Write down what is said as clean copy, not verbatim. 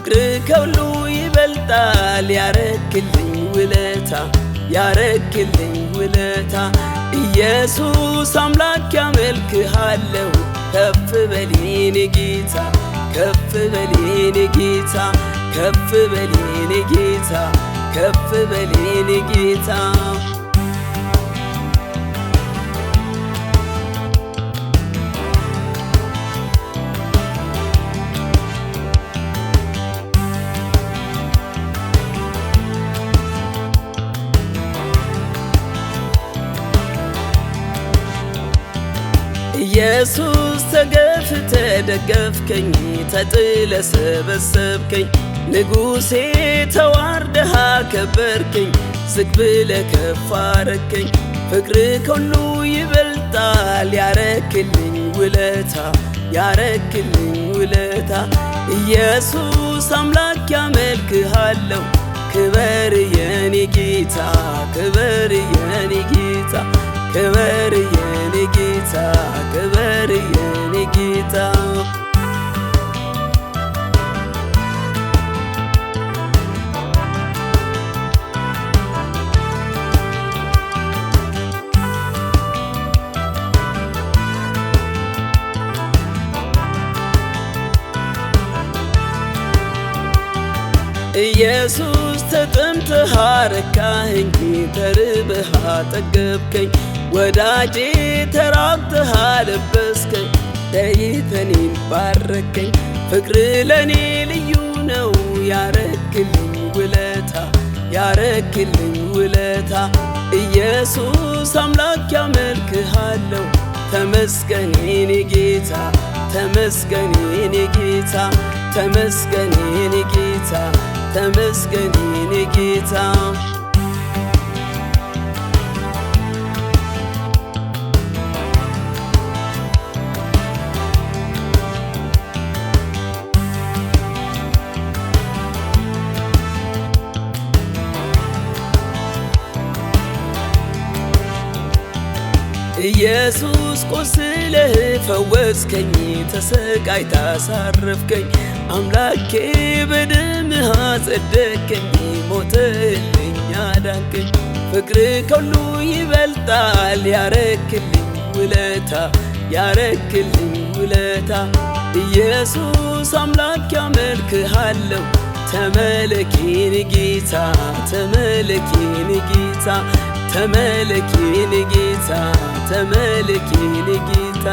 ፍቅር ከሁሉ ይበልጣል ያረክልኝ ውለታ ያረክልኝ ውለታ ኢየሱስ አምላክ ያመልክሃለሁ ከፍ በል የኔ ጌታ ከፍ በል የኔ ጌታ ከፍ በል የኔ ጌታ ከፍ በል የኔ ጌታ ኢየሱስ ተገፍተ ደገፍከኝ ተጥለ ሰበሰብከኝ ንጉሴ ተዋርደህ አከበርከኝ ዝቅ ብለህ ከፍ አረከኝ ፍቅር ከሁሉ ይበልጣል ያረክልኝ ውለታ ያረክልኝ ውለታ ኢየሱስ አምላክ ያመልክሃለሁ ክበር የኔ ጌታ ክበር የኔ ጌታ ክበር የኔ ጌታ ክበር የኔ ጌታ ኢየሱስ ተጠምተህ አረካኸኝ ተርበህ አጠገብከኝ ወዳጄ ተራብተህ አለበስከኝ ለይተኔን ባረከኝ ፍቅር ለኔ ልዩ ነው ያረክልኝ ውለታ ያረክልኝ ውለታ ኢየሱስ አምላክ ያመልክሃለሁ ተመስገን የኔ ጌታ ተመስገን የኔ ጌታ ተመስገን የኔ ጌታ ተመስገን የኔ ጌታ ኢየሱስ ቆስለህ ፈወስከኝ ተሰቃይታ አሳረፍከኝ አምላኬ በደምህ አጸደቀኝ ሞተልኝ አዳንከኝ ፍቅር ከሁሉ ይበልጣል ያረክልኝ ውለታ ያረክልኝ ውለታ ኢየሱስ አምላክ ያመልክሃለሁ ተመለክ የኔ ጌታ ተመለክ የኔ ጌታ ተመለክ የኔ ጌታ ተመለክ የኔ ጌታ